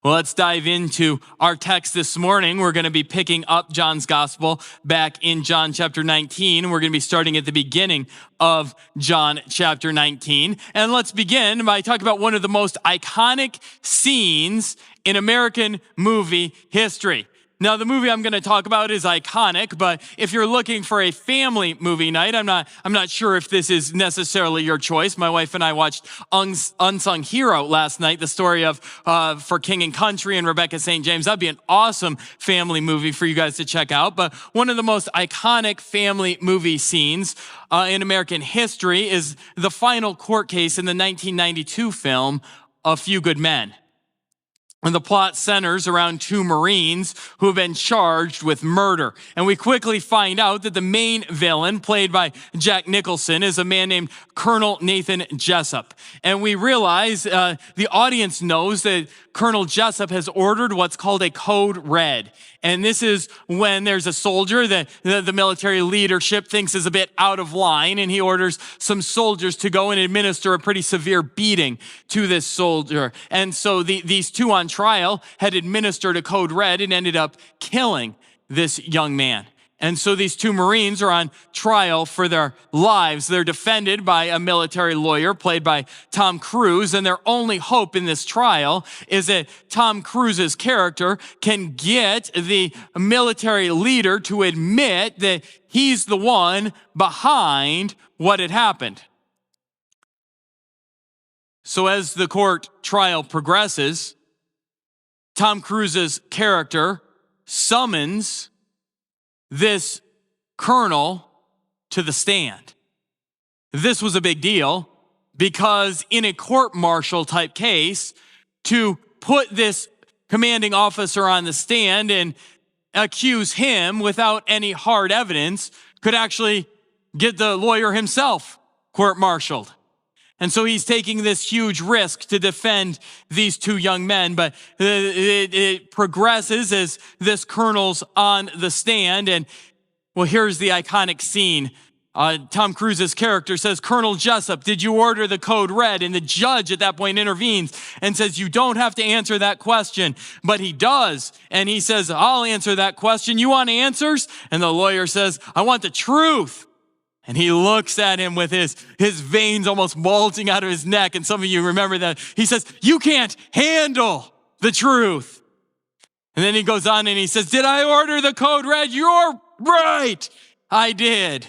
Well, let's dive into our text this morning. We're going to be picking up John's gospel back in John chapter 19. We're going to be starting at the beginning of John chapter 19. And let's begin by talking about one of the most iconic scenes in American movie history. Now, the movie I'm going to talk about is iconic, but if you're looking for a family movie night, I'm not sure if this is necessarily your choice. My wife and I watched Unsung Hero last night, the story of For King and Country and Rebecca St. James. That'd be an awesome family movie for you guys to check out. But one of the most iconic family movie scenes in American history is the final court case in the 1992 film, A Few Good Men. And the plot centers around two Marines who have been charged with murder. And we quickly find out that the main villain, played by Jack Nicholson, is a man named Colonel Nathan Jessup. And we realize the audience knows that Colonel Jessup has ordered what's called a code red. And this is when there's a soldier that the military leadership thinks is a bit out of line, and he orders some soldiers to go and administer a pretty severe beating to this soldier. And so these two on trial had administered a code red and ended up killing this young man. And so these two Marines are on trial for their lives. They're defended by a military lawyer played by Tom Cruise, and their only hope in this trial is that Tom Cruise's character can get the military leader to admit that he's the one behind what had happened. So as the court trial progresses, Tom Cruise's character summons this colonel to the stand. This was a big deal because in a court-martial type case, to put this commanding officer on the stand and accuse him without any hard evidence could actually get the lawyer himself court-martialed. And so he's taking this huge risk to defend these two young men, but it progresses as this colonel's on the stand. And well, here's the iconic scene. Tom Cruise's character says, "Colonel Jessup, did you order the code red?" And the judge at that point intervenes and says, "You don't have to answer that question." But he does. And he says, "I'll answer that question. You want answers?" And the lawyer says, "I want the truth." And he looks at him with his veins almost bulging out of his neck. And some of you remember that. He says, "You can't handle the truth." And then he goes on and he says, "Did I order the code red?" "You're right. I did."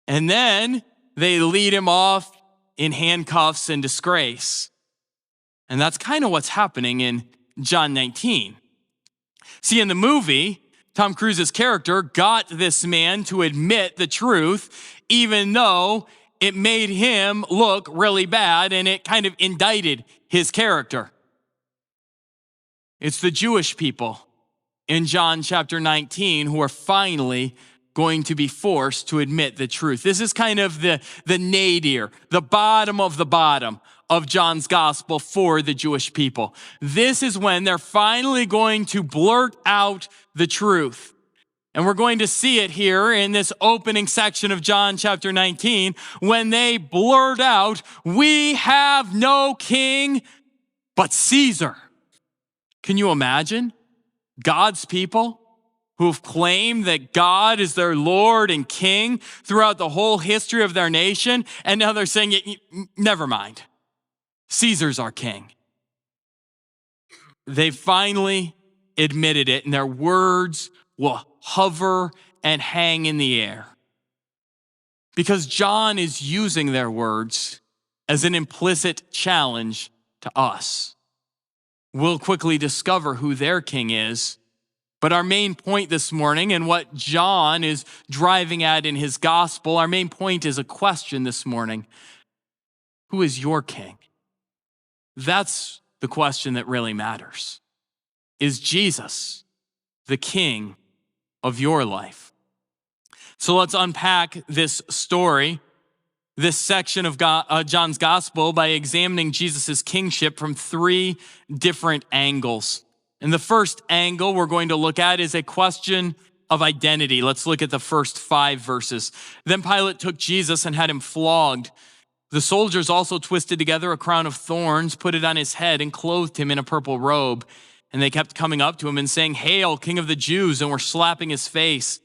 And then they lead him off in handcuffs and disgrace. And that's kind of what's happening in John 19. See, in the movie, Tom Cruise's character got this man to admit the truth, even though it made him look really bad and it kind of indicted his character. It's the Jewish people in John chapter 19 who are finally going to be forced to admit the truth. This is kind of the nadir, the bottom of John's gospel for the Jewish people. This is when they're finally going to blurt out the truth. And we're going to see it here in this opening section of John chapter 19, when they blurt out, "We have no king but Caesar." Can you imagine God's people who have claimed that God is their Lord and King throughout the whole history of their nation, and now they're saying, "Never mind. Caesar's our king." They finally admitted it, and their words will hover and hang in the air. Because John is using their words as an implicit challenge to us. We'll quickly discover who their king is, but our main point this morning, and what John is driving at in his gospel, our main point is a question this morning. Who is your king? That's the question that really matters. Is Jesus the king of your life? So let's unpack this story, this section of John's gospel, by examining Jesus' kingship from three different angles. And the first angle we're going to look at is a question of identity. Let's look at the first 5 verses. "Then Pilate took Jesus and had him flogged. The soldiers also twisted together a crown of thorns, put it on his head, and clothed him in a purple robe. And they kept coming up to him and saying, "Hail, King of the Jews," and were slapping his face.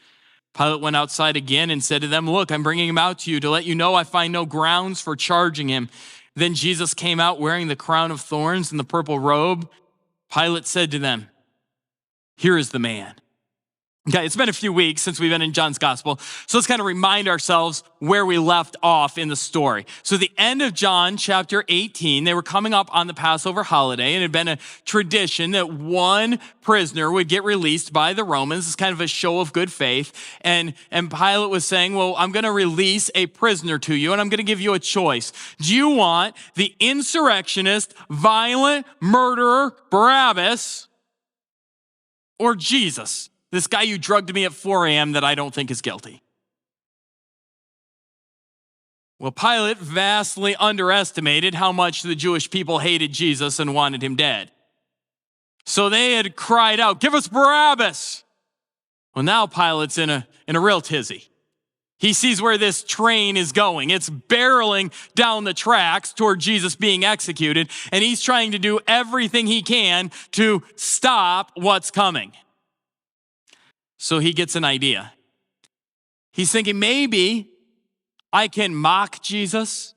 Pilate went outside again and said to them, "Look, I'm bringing him out to you to let you know I find no grounds for charging him." Then Jesus came out wearing the crown of thorns and the purple robe. Pilate said to them, "Here is the man." Okay, it's been a few weeks since we've been in John's gospel, so let's kind of remind ourselves where we left off in the story. So the end of John chapter 18, they were coming up on the Passover holiday, and it had been a tradition that one prisoner would get released by the Romans. It's kind of a show of good faith, and Pilate was saying, well, I'm going to release a prisoner to you, and I'm going to give you a choice. Do you want the insurrectionist, violent murderer Barabbas, or Jesus? This guy you drugged me at 4 a.m. that I don't think is guilty. Well, Pilate vastly underestimated how much the Jewish people hated Jesus and wanted him dead. So they had cried out, "Give us Barabbas." Well, now Pilate's in a real tizzy. He sees where this train is going. It's barreling down the tracks toward Jesus being executed, and he's trying to do everything he can to stop what's coming. So he gets an idea. He's thinking, maybe I can mock Jesus,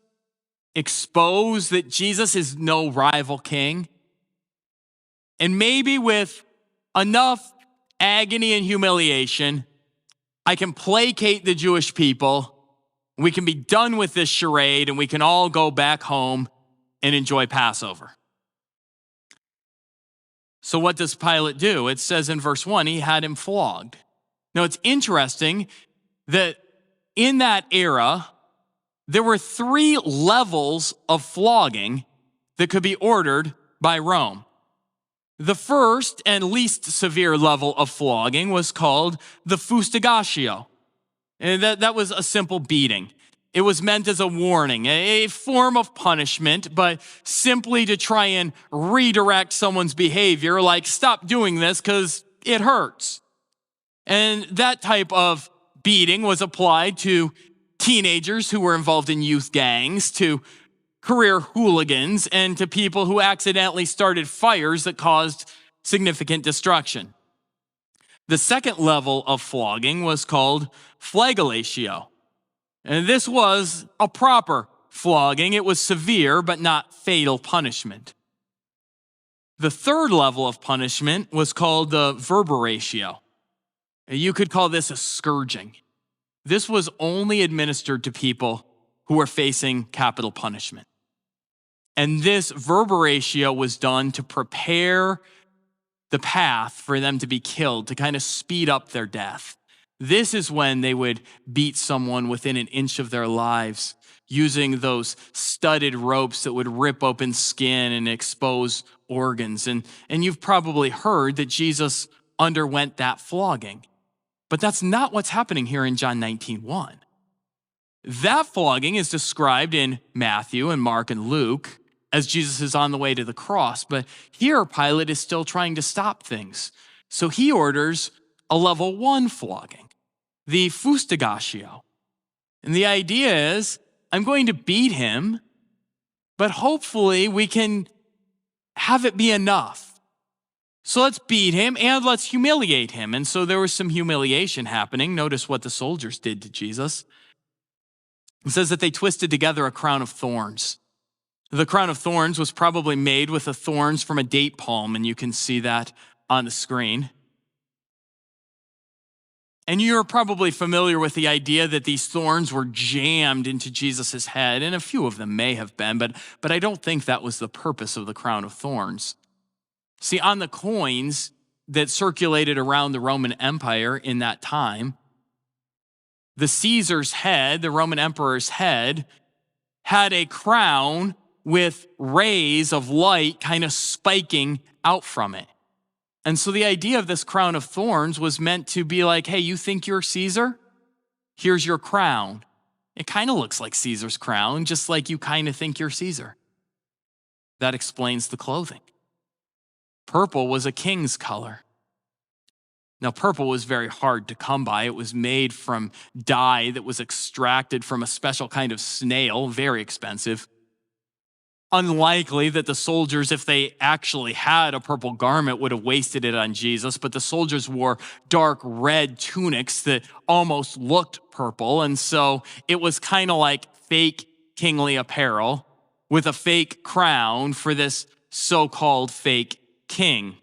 expose that Jesus is no rival king, and maybe with enough agony and humiliation, I can placate the Jewish people. We can be done with this charade, and we can all go back home and enjoy Passover. So what does Pilate do? It says in verse 1, he had him flogged. Now it's interesting that in that era, there were 3 levels of flogging that could be ordered by Rome. The first and least severe level of flogging was called the fustigatio. And that was a simple beating. It was meant as a warning, a form of punishment, but simply to try and redirect someone's behavior, like stop doing this because it hurts. And that type of beating was applied to teenagers who were involved in youth gangs, to career hooligans, and to people who accidentally started fires that caused significant destruction. The second level of flogging was called flagellatio. And this was a proper flogging. It was severe, but not fatal punishment. The third level of punishment was called the verberatio. You could call this a scourging. This was only administered to people who were facing capital punishment. And this verberatio was done to prepare the path for them to be killed, to kind of speed up their death. This is when they would beat someone within an inch of their lives, using those studded ropes that would rip open skin and expose organs. And you've probably heard that Jesus underwent that flogging. But that's not what's happening here in John 19:1. That flogging is described in Matthew and Mark and Luke as Jesus is on the way to the cross. But here Pilate is still trying to stop things. So he orders a level 1 flogging, the fustigatio. And the idea is, I'm going to beat him, but hopefully we can have it be enough. So let's beat him and let's humiliate him. And so there was some humiliation happening. Notice what the soldiers did to Jesus. It says that they twisted together a crown of thorns. The crown of thorns was probably made with the thorns from a date palm, and you can see that on the screen. And you're probably familiar with the idea that these thorns were jammed into Jesus' head, and a few of them may have been, but I don't think that was the purpose of the crown of thorns. See, on the coins that circulated around the Roman Empire in that time, the Caesar's head, the Roman emperor's head, had a crown with rays of light kind of spiking out from it. And so the idea of this crown of thorns was meant to be like, hey, you think you're Caesar? Here's your crown. It kind of looks like Caesar's crown, just like you kind of think you're Caesar. That explains the clothing. Purple was a king's color. Now, purple was very hard to come by. It was made from dye that was extracted from a special kind of snail, very expensive. Unlikely that the soldiers, if they actually had a purple garment, would have wasted it on Jesus, but the soldiers wore dark red tunics that almost looked purple, and so it was kind of like fake kingly apparel with a fake crown for this so-called fake king.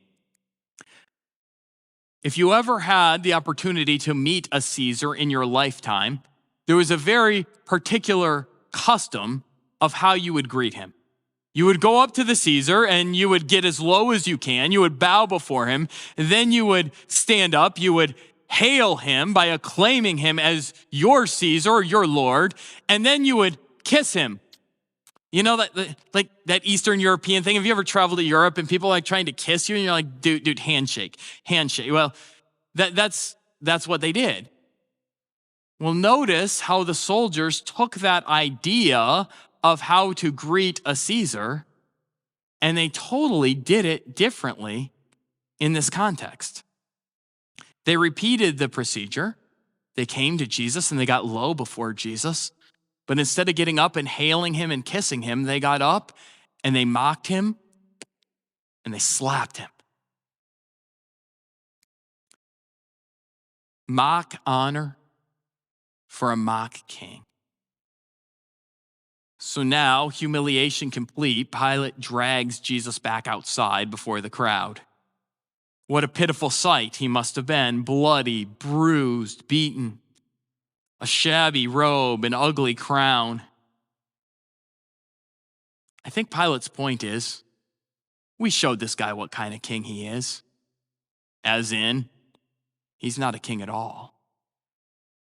If you ever had the opportunity to meet a Caesar in your lifetime, there was a very particular custom of how you would greet him. You would go up to the Caesar and you would get as low as you can. You would bow before him. And then you would stand up. You would hail him by acclaiming him as your Caesar or your Lord. And then you would kiss him. You know that like that Eastern European thing? Have you ever traveled to Europe and people like trying to kiss you and you're like, dude, handshake. Well, that's what they did. Well, notice how the soldiers took that idea of how to greet a Caesar, and they totally did it differently in this context. They repeated the procedure. They came to Jesus and they got low before Jesus, but instead of getting up and hailing him and kissing him, they got up and they mocked him and they slapped him. Mock honor for a mock king. So now, humiliation complete, Pilate drags Jesus back outside before the crowd. What a pitiful sight he must have been, bloody, bruised, beaten, a shabby robe, an ugly crown. I think Pilate's point is, we showed this guy what kind of king he is. As in, he's not a king at all.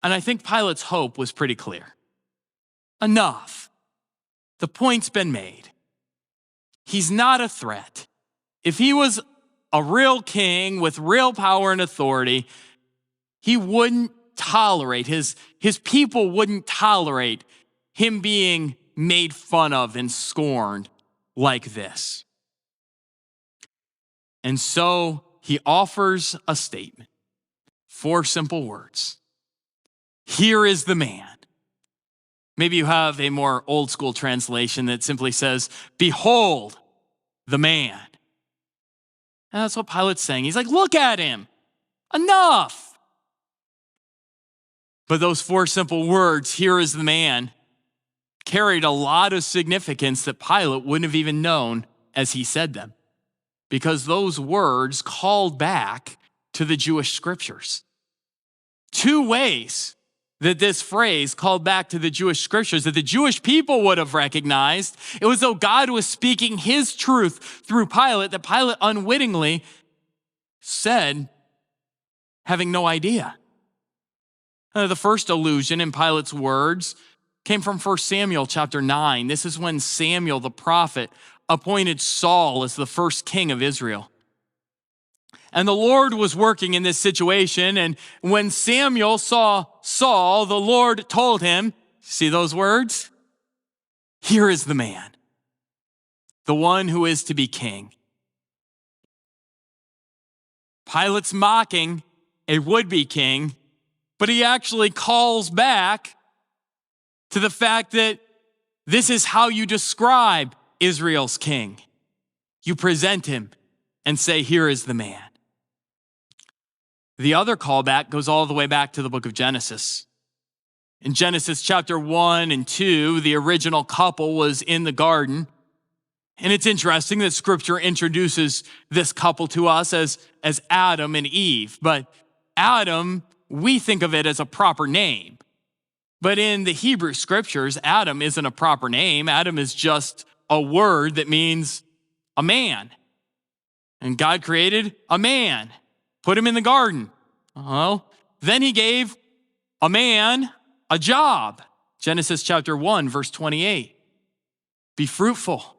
And I think Pilate's hope was pretty clear. Enough. The point's been made. He's not a threat. If he was a real king with real power and authority, he wouldn't tolerate, his people wouldn't tolerate him being made fun of and scorned like this. And so he offers a statement. 4 simple words. Here is the man. Maybe you have a more old school translation that simply says, behold the man. And that's what Pilate's saying. He's like, look at him. Enough. But those 4 simple words, here is the man, carried a lot of significance that Pilate wouldn't have even known as he said them. Because those words called back to the Jewish scriptures. 2 ways that this phrase called back to the Jewish scriptures that the Jewish people would have recognized. It was though God was speaking his truth through Pilate that Pilate unwittingly said, having no idea. The first allusion in Pilate's words came from 1 Samuel chapter 9. This is when Samuel the prophet appointed Saul as the first king of Israel. And the Lord was working in this situation. And when Samuel saw Saul, the Lord told him, see those words? Here is the man, the one who is to be king. Pilate's mocking a would-be king, but he actually calls back to the fact that this is how you describe Israel's king. You present him and say, here is the man. The other callback goes all the way back to the book of Genesis. In Genesis chapter 1 and 2, the original couple was in the garden. And it's interesting that scripture introduces this couple to us as Adam and Eve. But Adam, we think of it as a proper name. But in the Hebrew scriptures, Adam isn't a proper name. Adam is just a word that means a man. And God created a man. Put him in the garden. Well, then he gave a man a job. Genesis chapter 1, verse 28. Be fruitful.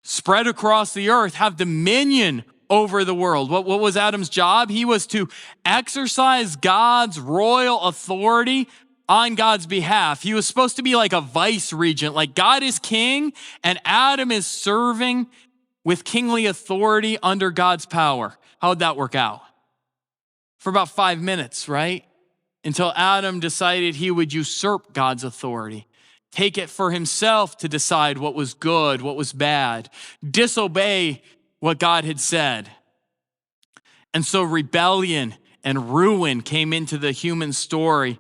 Spread across the earth. Have dominion over the world. What was Adam's job? He was to exercise God's royal authority on God's behalf. He was supposed to be like a vice regent. Like God is king and Adam is serving with kingly authority under God's power. How would that work out? for about 5 minutes, right? Until Adam decided he would usurp God's authority, take it for himself to decide what was good, what was bad, disobey what God had said. And so rebellion and ruin came into the human story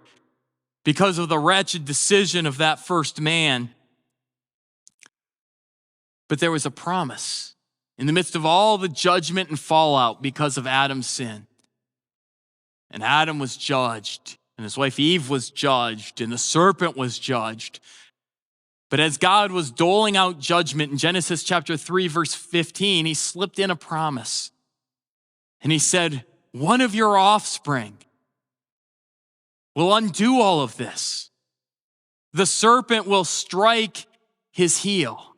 because of the wretched decision of that first man. But there was a promise in the midst of all the judgment and fallout because of Adam's sin. And Adam was judged, and his wife Eve was judged, and the serpent was judged. But as God was doling out judgment in Genesis chapter 3, verse 15, he slipped in a promise. And he said, one of your offspring will undo all of this. The serpent will strike his heel,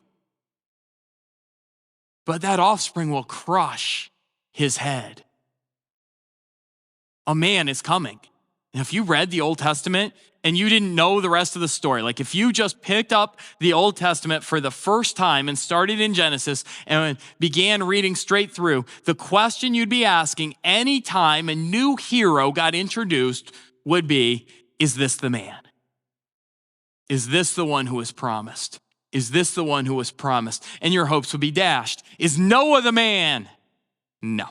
but that offspring will crush his head. A man is coming. And if you read the Old Testament and you didn't know the rest of the story, like if you just picked up the Old Testament for the first time and started in Genesis and began reading straight through, the question you'd be asking anytime a new hero got introduced would be, is this the man? Is this the one who was promised? Is this the one who was promised? And your hopes would be dashed. Is Noah the man? No.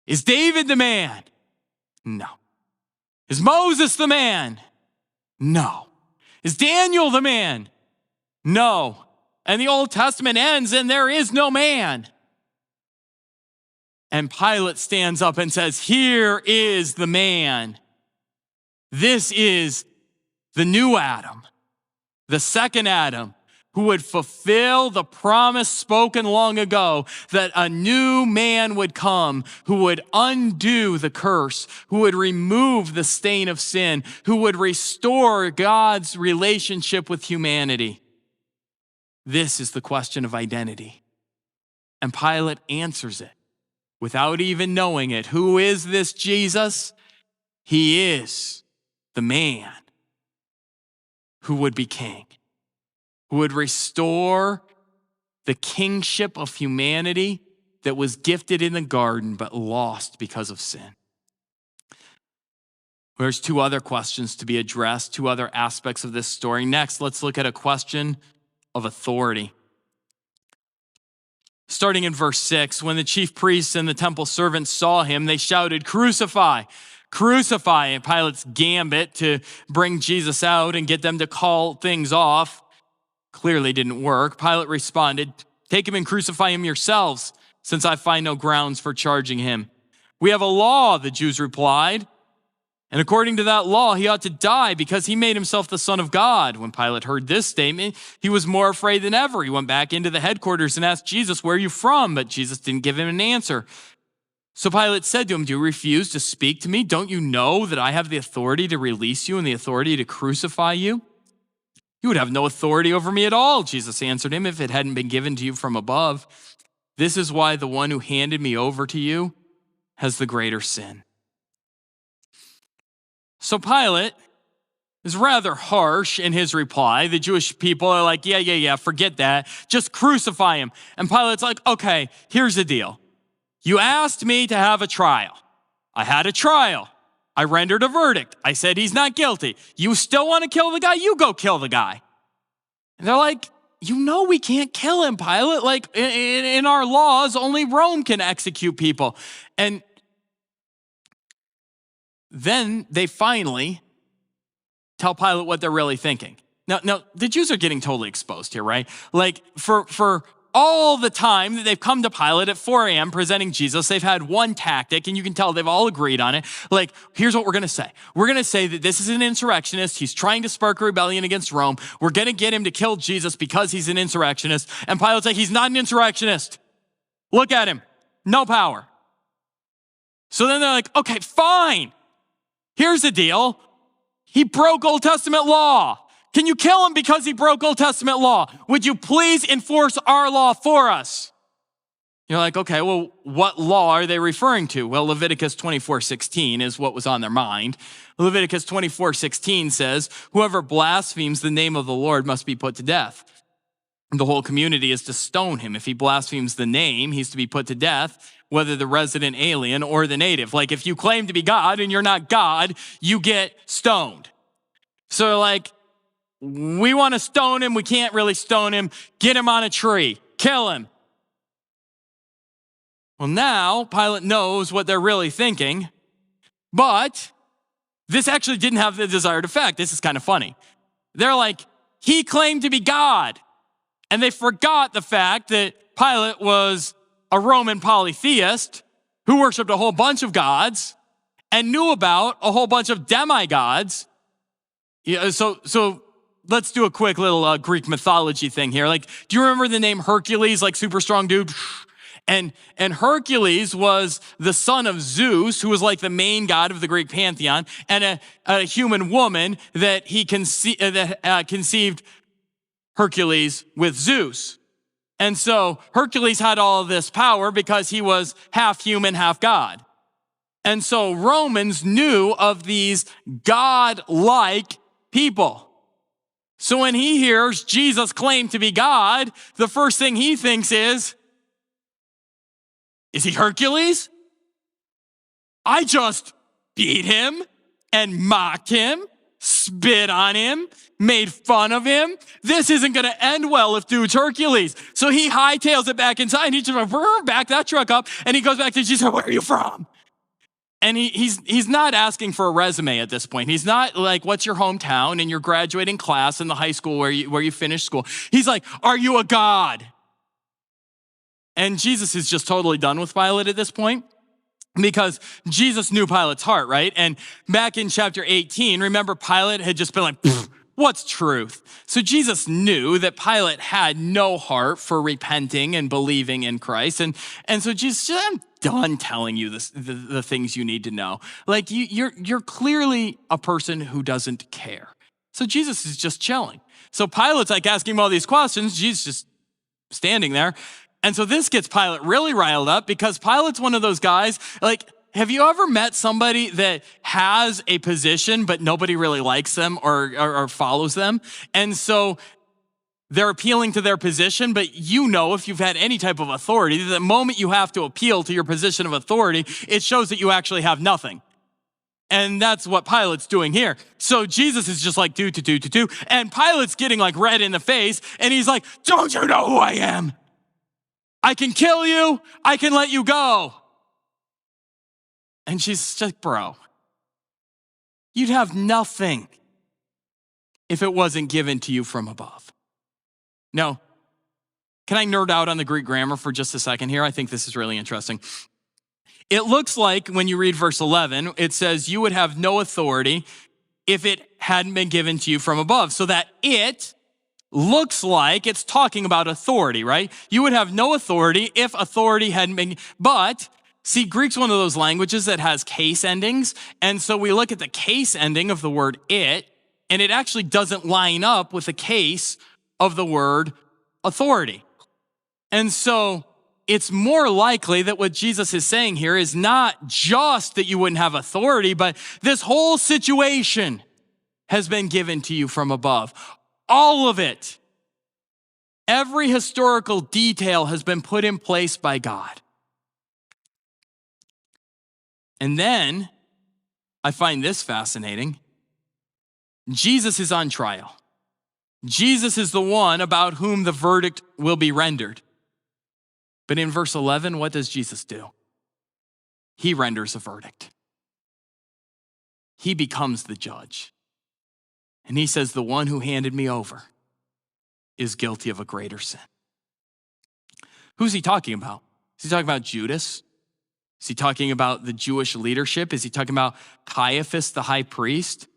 Is David the man? No. Is Moses the man? No. Is Daniel the man? No. And the Old Testament ends and there is no man. And Pilate stands up and says, here is the man. This is the new Adam, the second Adam, who would fulfill the promise spoken long ago that a new man would come who would undo the curse, who would remove the stain of sin, who would restore God's relationship with humanity. This is the question of identity. And Pilate answers it without even knowing it. Who is this Jesus? He is the man who would be king, who would restore the kingship of humanity that was gifted in the garden but lost because of sin. There's two other questions to be addressed, two other aspects of this story. Next, let's look at a question of authority. Starting in verse 6, when the chief priests and the temple servants saw him, they shouted, "Crucify! Crucify!" And Pilate's gambit to bring Jesus out and get them to call things off clearly didn't work. Pilate responded, "Take him and crucify him yourselves, since I find no grounds for charging him." "We have a law," the Jews replied, "and according to that law, he ought to die because he made himself the Son of God." When Pilate heard this statement, he was more afraid than ever. He went back into the headquarters and asked Jesus, "Where are you from?" But Jesus didn't give him an answer. So Pilate said to him, "Do you refuse to speak to me? Don't you know that I have the authority to release you and the authority to crucify you?" "You would have no authority over me at all," Jesus answered him, "if it hadn't been given to you from above. This is why the one who handed me over to you has the greater sin." So Pilate is rather harsh in his reply. The Jewish people are like, yeah, forget that. Just crucify him. And Pilate's like, okay, here's the deal. You asked me to have a trial. I had a trial. I rendered a verdict. I said he's not guilty. You still want to kill the guy? You go kill the guy. And they're like, you know we can't kill him, Pilate. Like in our laws, only Rome can execute people. And then they finally tell Pilate what they're really thinking. Now, the Jews are getting totally exposed here, right? Like for all the time that they've come to Pilate at 4 a.m. presenting Jesus, they've had one tactic, and you can tell they've all agreed on it. Like, here's what we're going to say. We're going to say that this is an insurrectionist. He's trying to spark a rebellion against Rome. We're going to get him to kill Jesus because he's an insurrectionist. And Pilate's like, he's not an insurrectionist. Look at him. No power. So then they're like, okay, fine. Here's the deal. He broke Old Testament law. Can you kill him because he broke Old Testament law? Would you please enforce our law for us? You're like, okay, well, what law are they referring to? Well, Leviticus 24:16 is what was on their mind. Leviticus 24:16 says, whoever blasphemes the name of the Lord must be put to death. the whole community is to stone him. If he blasphemes the name, he's to be put to death, whether the resident alien or the native. Like if you claim to be God and you're not God, you get stoned. So like, we want to stone him. We can't really stone him. Get him on a tree. Kill him. Well, now Pilate knows what they're really thinking, but this actually didn't have the desired effect. This is kind of funny. They're like, he claimed to be God. And they forgot the fact that Pilate was a Roman polytheist who worshiped a whole bunch of gods and knew about a whole bunch of demigods. Yeah, so let's do a quick little Greek mythology thing here. Like, do you remember the name Hercules, like super strong dude? And Hercules was the son of Zeus, who was like the main god of the Greek pantheon, and a human woman that he conceived Hercules with Zeus. And so Hercules had all of this power because he was half human, half God. And so Romans knew of these God-like people. So when he hears Jesus claim to be God, the first thing he thinks is he Hercules? I just beat him and mocked him, spit on him, made fun of him. This isn't going to end well if dude's Hercules. So he hightails it back inside. He just back that truck up and he goes back to Jesus. Where are you from? And he's not asking for a resume at this point. He's not like, what's your hometown and your graduating class in the high school where you finished school. He's like, are you a god? And Jesus is just totally done with Pilate at this point because Jesus knew Pilate's heart, right? And back in chapter 18, remember Pilate had just been like, what's truth? So Jesus knew that Pilate had no heart for repenting and believing in Christ. And so Jesus said, I'm done telling you the things you need to know. Like you're clearly a person who doesn't care. So Jesus is just chilling. So Pilate's like asking him all these questions. Jesus just standing there. And so this gets Pilate really riled up because Pilate's one of those guys, like, have you ever met somebody that has a position, but nobody really likes them or follows them? And so they're appealing to their position, but you know, if you've had any type of authority, the moment you have to appeal to your position of authority, it shows that you actually have nothing. And that's what Pilate's doing here. So Jesus is just like, do. And Pilate's getting like red in the face. And he's like, don't you know who I am? I can kill you. I can let you go. And she's just, bro, you'd have nothing if it wasn't given to you from above. Now, can I nerd out on the Greek grammar for just a second here? I think this is really interesting. It looks like when you read verse 11, it says you would have no authority if it hadn't been given to you from above. So that it looks like it's talking about authority, right? You would have no authority if authority hadn't been, but see, Greek's one of those languages that has case endings. And so we look at the case ending of the word it, and it actually doesn't line up with the case of the word authority. And so it's more likely that what Jesus is saying here is not just that you wouldn't have authority, but this whole situation has been given to you from above. All of it. Every historical detail has been put in place by God. And then I find this fascinating. Jesus is on trial. Jesus is the one about whom the verdict will be rendered. But in verse 11, what does Jesus do? He renders a verdict. He becomes the judge. And he says, the one who handed me over is guilty of a greater sin. Who's he talking about? Is he talking about Judas? Is he talking about the Jewish leadership? Is he talking about Caiaphas, the high priest?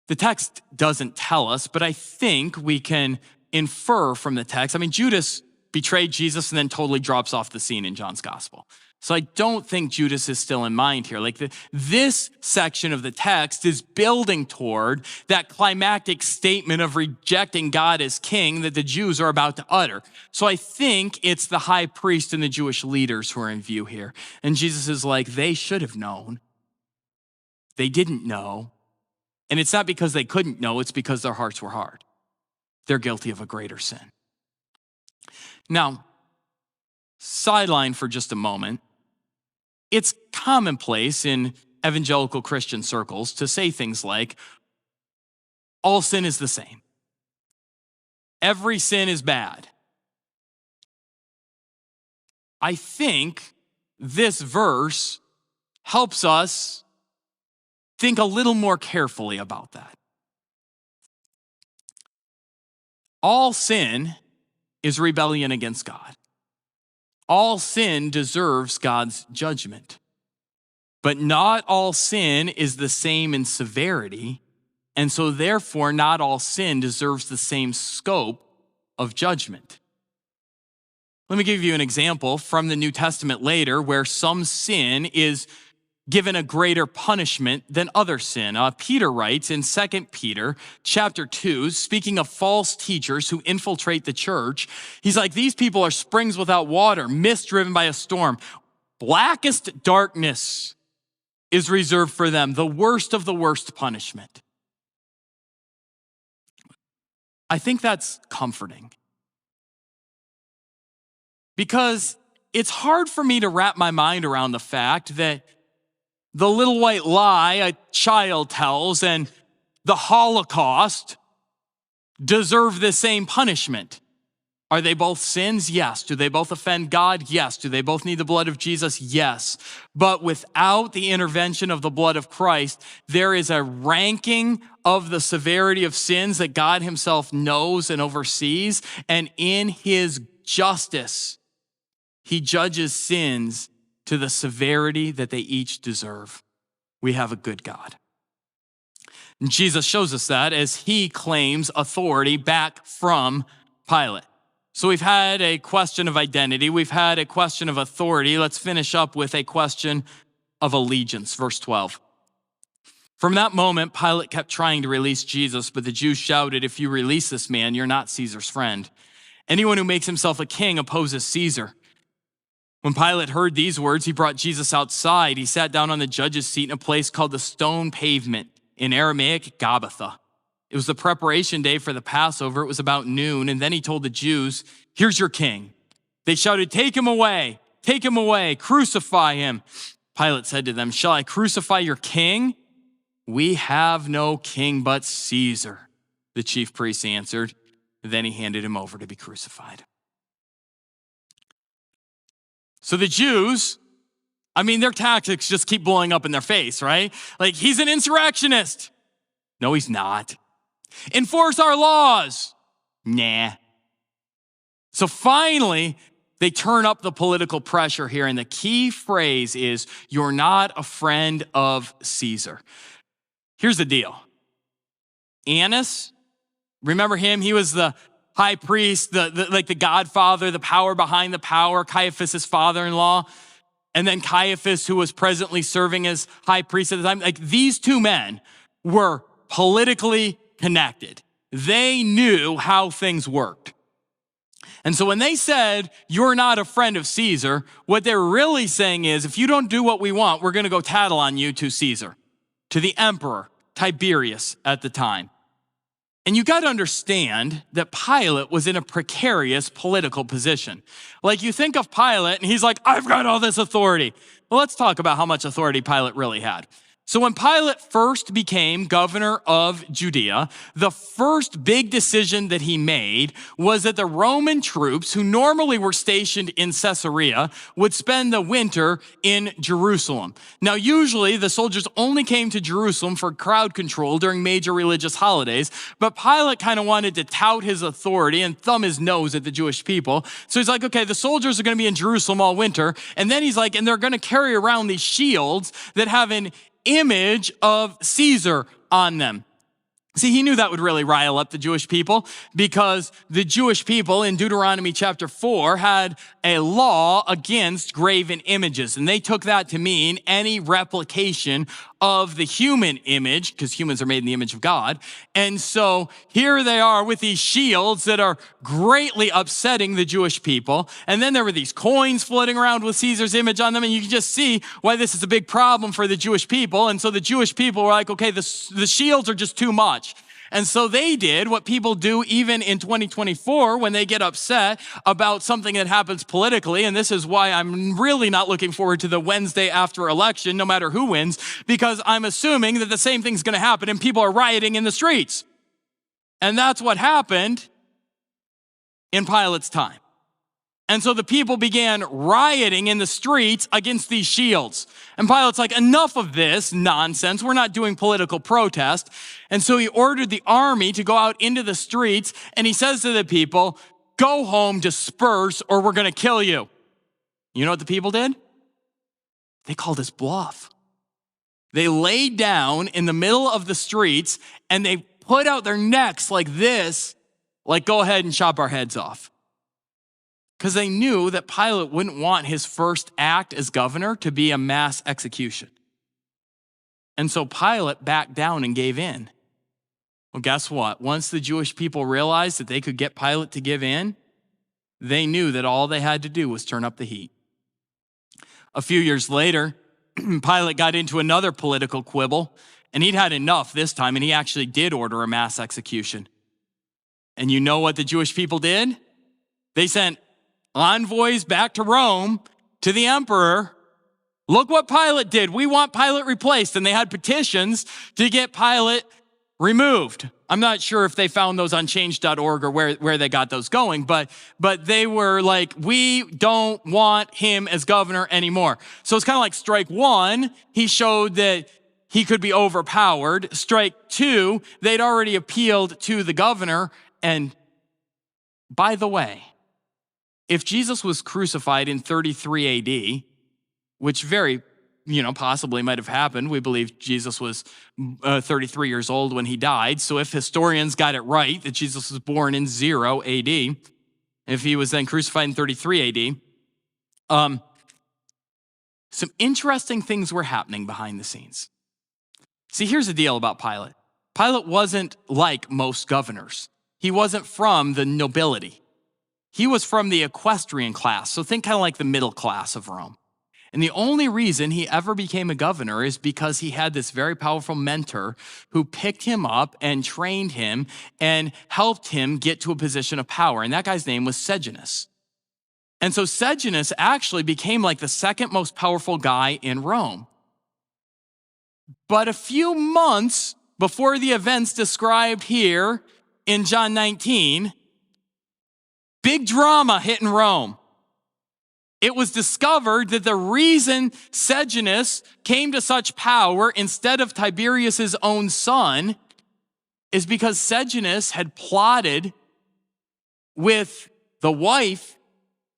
The text doesn't tell us, but I think we can infer from the text. I mean, Judas betrayed Jesus and then totally drops off the scene in John's gospel. So I don't think Judas is still in mind here. Like this section of the text is building toward that climactic statement of rejecting God as king that the Jews are about to utter. So I think it's the high priest and the Jewish leaders who are in view here. And Jesus is like, they should have known. They didn't know. And it's not because they couldn't know, it's because their hearts were hard. They're guilty of a greater sin. Now, sideline for just a moment. It's commonplace in evangelical Christian circles to say things like, all sin is the same. Every sin is bad. I think this verse helps us think a little more carefully about that. All sin is rebellion against God. All sin deserves God's judgment. But not all sin is the same in severity, and so therefore not all sin deserves the same scope of judgment. Let me give you an example from the New Testament later where some sin is given a greater punishment than other sin. Peter writes in 2 Peter chapter 2, speaking of false teachers who infiltrate the church, he's like, these people are springs without water, mist driven by a storm. Blackest darkness is reserved for them, the worst of the worst punishment. I think that's comforting. Because it's hard for me to wrap my mind around the fact that the little white lie a child tells and the Holocaust deserve the same punishment. Are they both sins? Yes. Do they both offend God? Yes. Do they both need the blood of Jesus? Yes. But without the intervention of the blood of Christ, there is a ranking of the severity of sins that God himself knows and oversees. And in his justice, he judges sins to the severity that they each deserve. We have a good God. And Jesus shows us that as he claims authority back from Pilate. So we've had a question of identity. We've had a question of authority. Let's finish up with a question of allegiance. Verse 12. From that moment, Pilate kept trying to release Jesus, but the Jews shouted, if you release this man, you're not Caesar's friend. Anyone who makes himself a king opposes Caesar. When Pilate heard these words, he brought Jesus outside. He sat down on the judge's seat in a place called the Stone Pavement, in Aramaic, Gabbatha. It was the preparation day for the Passover. It was about noon, and then he told the Jews, here's your king. They shouted, take him away, crucify him. Pilate said to them, shall I crucify your king? We have no king but Caesar, the chief priests answered. Then he handed him over to be crucified. So the Jews, their tactics just keep blowing up in their face, right? Like, he's an insurrectionist. No, he's not. Enforce our laws. Nah. So finally, they turn up the political pressure here, and the key phrase is, you're not a friend of Caesar. Here's the deal. Annas, remember him? He was the high priest, the godfather, the power behind the power, Caiaphas' father-in-law, and then Caiaphas, who was presently serving as high priest at the time. Like, these two men were politically connected. They knew how things worked. And so when they said, you're not a friend of Caesar, what they're really saying is, if you don't do what we want, we're going to go tattle on you to Caesar, to the emperor, Tiberius at the time. And you got to understand that Pilate was in a precarious political position. Like, you think of Pilate and he's like, I've got all this authority. Well, let's talk about how much authority Pilate really had. So when Pilate first became governor of Judea, the first big decision that he made was that the Roman troops, who normally were stationed in Caesarea, would spend the winter in Jerusalem. Now, usually the soldiers only came to Jerusalem for crowd control during major religious holidays, but Pilate kind of wanted to tout his authority and thumb his nose at the Jewish people. So he's like, okay, the soldiers are going to be in Jerusalem all winter. And then he's like, and they're going to carry around these shields that have an image of Caesar on them. See, he knew that would really rile up the Jewish people, because the Jewish people in Deuteronomy chapter 4 had a law against graven images. And they took that to mean any replication of the human image, because humans are made in the image of God. And so here they are with these shields that are greatly upsetting the Jewish people. And then there were these coins floating around with Caesar's image on them. And you can just see why this is a big problem for the Jewish people. And so the Jewish people were like, okay, the shields are just too much. And so they did what people do even in 2024 when they get upset about something that happens politically. And this is why I'm really not looking forward to the Wednesday after election, no matter who wins, because I'm assuming that the same thing's going to happen and people are rioting in the streets. And that's what happened in Pilate's time. And so the people began rioting in the streets against these shields. And Pilate's like, enough of this nonsense. We're not doing political protest. And so he ordered the army to go out into the streets. And he says to the people, go home, disperse, or we're going to kill you. You know what the people did? They called his bluff. They laid down in the middle of the streets and they put out their necks like this, like go ahead and chop our heads off. Because they knew that Pilate wouldn't want his first act as governor to be a mass execution. And so Pilate backed down and gave in. Well, guess what? Once the Jewish people realized that they could get Pilate to give in, they knew that all they had to do was turn up the heat. A few years later, Pilate got into another political quibble, and he'd had enough this time, and he actually did order a mass execution. And you know what the Jewish people did? They sent envoys back to Rome to the emperor. Look what Pilate did. We want Pilate replaced. And they had petitions to get Pilate removed. I'm not sure if they found those on change.org or where they got those going, but they were like, we don't want him as governor anymore. So it's kind of like strike one, he showed that he could be overpowered. Strike two, they'd already appealed to the governor. And by the way, if Jesus was crucified in 33 AD, which very, possibly might have happened. We believe Jesus was 33 years old when he died. So if historians got it right, that Jesus was born in 0 AD, if he was then crucified in 33 AD, some interesting things were happening behind the scenes. See, here's the deal about Pilate. Pilate wasn't like most governors. He wasn't from the nobility. He was from the equestrian class, so think kind of like the middle class of Rome. And the only reason he ever became a governor is because he had this very powerful mentor who picked him up and trained him and helped him get to a position of power. And that guy's name was Sejanus. And so Sejanus actually became like the second most powerful guy in Rome. But a few months before the events described here in John 19, big drama hit in Rome. It was discovered that the reason Sejanus came to such power instead of Tiberius's own son is because Sejanus had plotted with the wife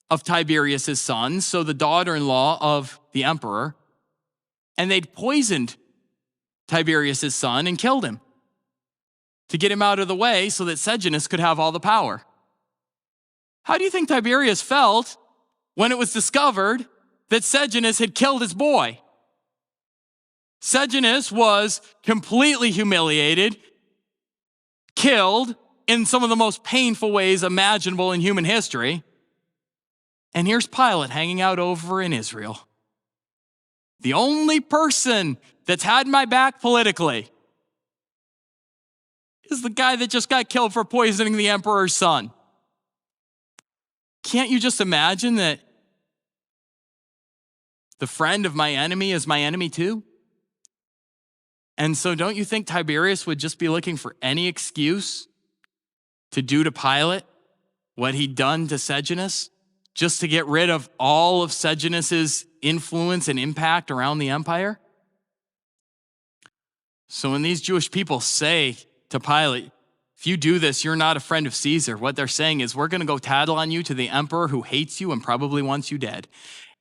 of Tiberius's son, so the daughter-in-law of the emperor, and they'd poisoned Tiberius's son and killed him to get him out of the way so that Sejanus could have all the power. How do you think Tiberius felt when it was discovered that Sejanus had killed his boy? Sejanus was completely humiliated, killed in some of the most painful ways imaginable in human history. And here's Pilate hanging out over in Israel. The only person that's had my back politically is the guy that just got killed for poisoning the emperor's son. Can't you just imagine that the friend of my enemy is my enemy too? And so don't you think Tiberius would just be looking for any excuse to do to Pilate what he'd done to Sejanus, just to get rid of all of Sejanus's influence and impact around the empire? So when these Jewish people say to Pilate, if you do this, you're not a friend of Caesar, what they're saying is, we're going to go tattle on you to the emperor who hates you and probably wants you dead.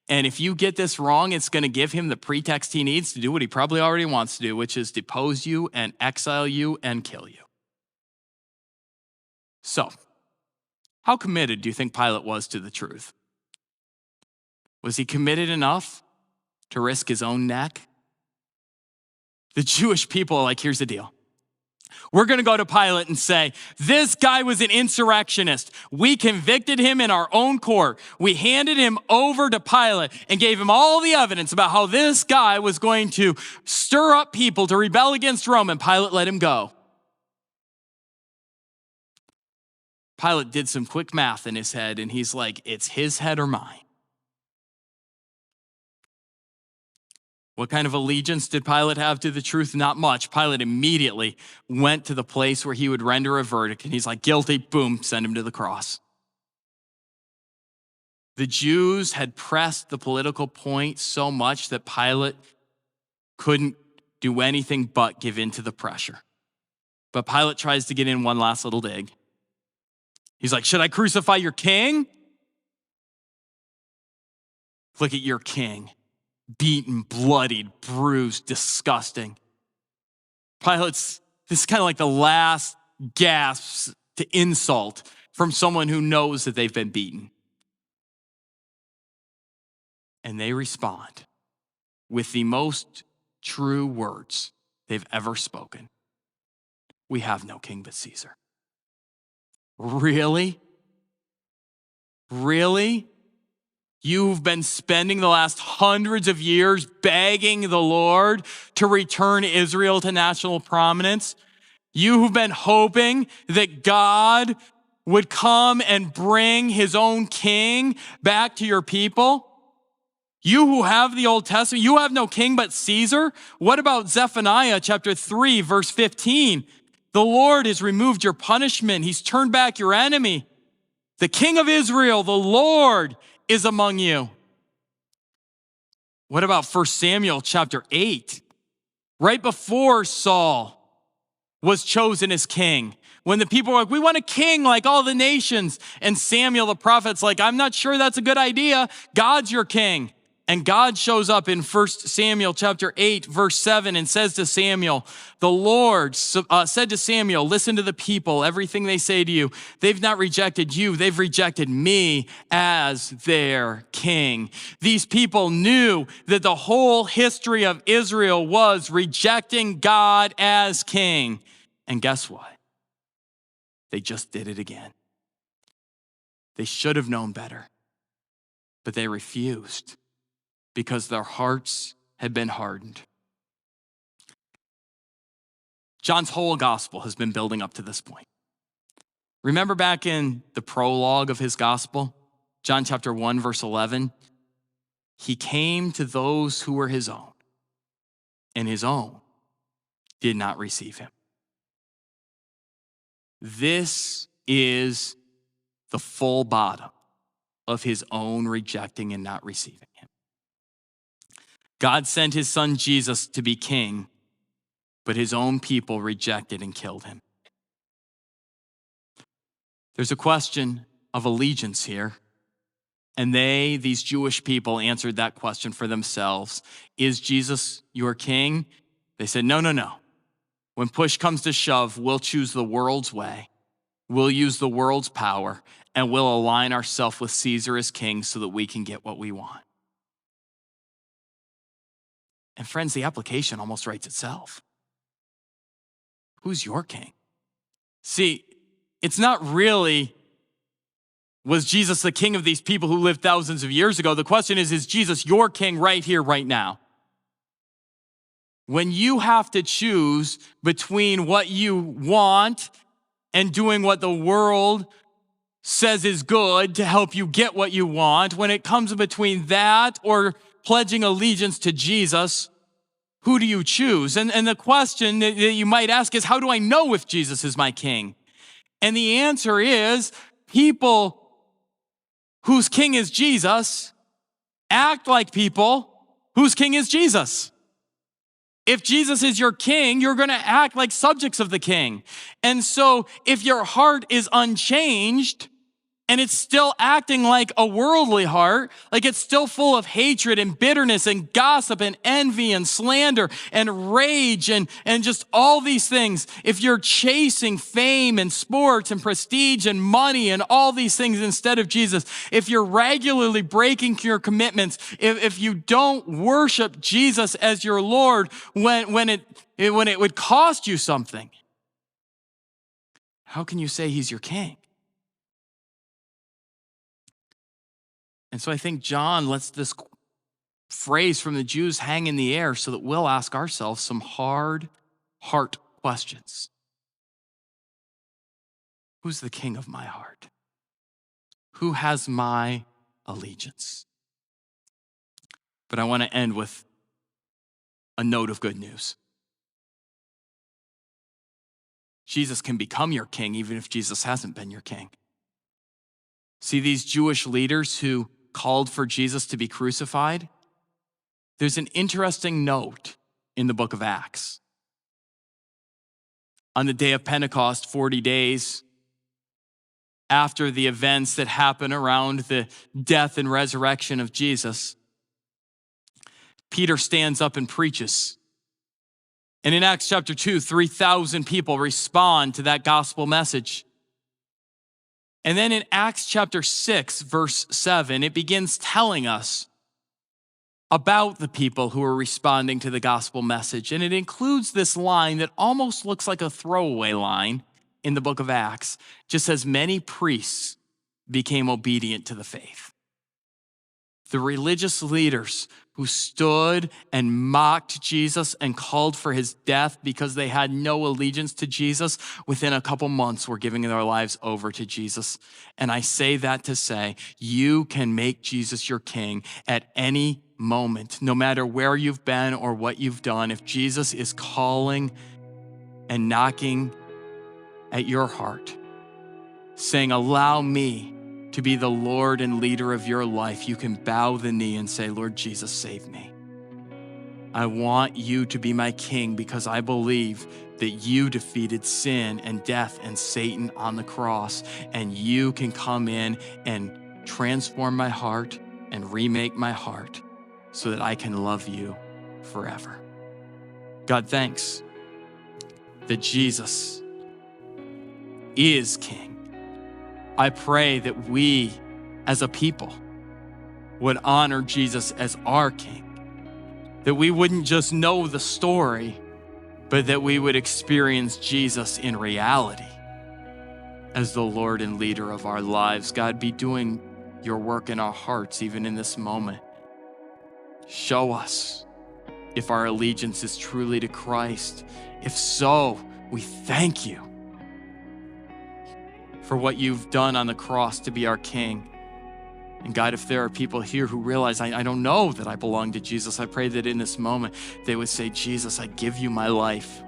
And if you get this wrong, it's going to give him the pretext he needs to do what he probably already wants to do, which is depose you and exile you and kill you. So, how committed do you think Pilate was to the truth? Was he committed enough to risk his own neck? The Jewish people are like, here's the deal. We're going to go to Pilate and say, this guy was an insurrectionist. We convicted him in our own court. We handed him over to Pilate and gave him all the evidence about how this guy was going to stir up people to rebel against Rome, and Pilate let him go. Pilate did some quick math in his head, and he's like, it's his head or mine. What kind of allegiance did Pilate have to the truth? Not much. Pilate immediately went to the place where he would render a verdict, and he's like, guilty, boom, send him to the cross. The Jews had pressed the political point so much that Pilate couldn't do anything but give in to the pressure. But Pilate tries to get in one last little dig. He's like, should I crucify your king? Look at your king. Beaten, bloodied, bruised, disgusting. This is kind of like the last gasps to insult from someone who knows that they've been beaten. And they respond with the most true words they've ever spoken. We have no king but Caesar. Really? Really? You've been spending the last hundreds of years begging the Lord to return Israel to national prominence. You've been hoping that God would come and bring his own king back to your people. You who have the Old Testament, you have no king but Caesar. What about Zephaniah chapter 3, verse 15? The Lord has removed your punishment. He's turned back your enemy. The King of Israel, the Lord, is among you. What about 1 Samuel chapter 8? Right before Saul was chosen as king, when the people were like, we want a king like all the nations. And Samuel the prophet's like, I'm not sure that's a good idea. God's your king. And God shows up in 1 Samuel chapter 8, verse 7, and says to Samuel, the Lord said to Samuel, listen to the people, everything they say to you. They've not rejected you, they've rejected me as their king. These people knew that the whole history of Israel was rejecting God as king. And guess what? They just did it again. They should have known better, but they refused, because their hearts had been hardened. John's whole gospel has been building up to this point. Remember back in the prologue of his gospel, John chapter 1, verse 11, he came to those who were his own, and his own did not receive him. This is the full bottom of his own rejecting and not receiving him. God sent his son Jesus to be king, but his own people rejected and killed him. There's a question of allegiance here, and these Jewish people, answered that question for themselves. Is Jesus your king? They said, no. When push comes to shove, we'll choose the world's way. We'll use the world's power, and we'll align ourselves with Caesar as king so that we can get what we want. And friends, the application almost writes itself. Who's your king? See, it's not really, was Jesus the king of these people who lived thousands of years ago? The question is Jesus your king right here, right now? When you have to choose between what you want and doing what the world says is good to help you get what you want, when it comes between that or pledging allegiance to Jesus, who do you choose? And the question that you might ask is, how do I know if Jesus is my king? And the answer is, people whose king is Jesus act like people whose king is Jesus. If Jesus is your king, you're going to act like subjects of the king. And so if your heart is unchanged and it's still acting like a worldly heart, like it's still full of hatred and bitterness and gossip and envy and slander and rage and just all these things, if you're chasing fame and sports and prestige and money and all these things instead of Jesus, if you're regularly breaking your commitments, if you don't worship Jesus as your Lord when it would cost you something, how can you say he's your king? And so I think John lets this phrase from the Jews hang in the air so that we'll ask ourselves some hard heart questions. Who's the king of my heart? Who has my allegiance? But I want to end with a note of good news. Jesus can become your king even if Jesus hasn't been your king. See, these Jewish leaders who called for Jesus to be crucified, there's an interesting note in the book of Acts. On the day of Pentecost, 40 days after the events that happen around the death and resurrection of Jesus, Peter stands up and preaches. And in Acts chapter 2, 3,000 people respond to that gospel message. And then in Acts chapter 6, verse 7, it begins telling us about the people who are responding to the gospel message. And it includes this line that almost looks like a throwaway line in the book of Acts. It just says, many priests became obedient to the faith. The religious leaders who stood and mocked Jesus and called for his death because they had no allegiance to Jesus, within a couple months were giving their lives over to Jesus. And I say that to say, you can make Jesus your king at any moment, no matter where you've been or what you've done. If Jesus is calling and knocking at your heart, saying, allow me to be the Lord and leader of your life, you can bow the knee and say, Lord Jesus, save me. I want you to be my king because I believe that you defeated sin and death and Satan on the cross, and you can come in and transform my heart and remake my heart so that I can love you forever. God, thanks that Jesus is king. I pray that we as a people would honor Jesus as our king, that we wouldn't just know the story, but that we would experience Jesus in reality as the Lord and leader of our lives. God, be doing your work in our hearts even in this moment. Show us if our allegiance is truly to Christ. If so, we thank you for what you've done on the cross to be our king. And God, if there are people here who realize, I don't know that I belong to Jesus, I pray that in this moment they would say, Jesus, I give you my life.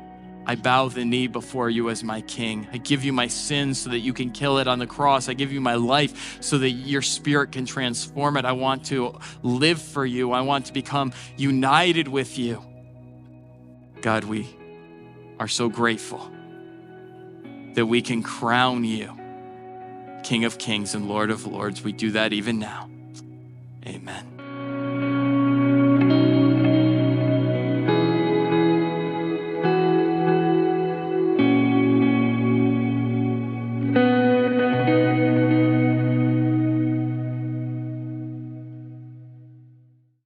I bow the knee before you as my king. I give you my sins so that you can kill it on the cross. I give you my life so that your spirit can transform it. I want to live for you. I want to become united with you. God, we are so grateful that we can crown you King of Kings and Lord of Lords. We do that even now. Amen.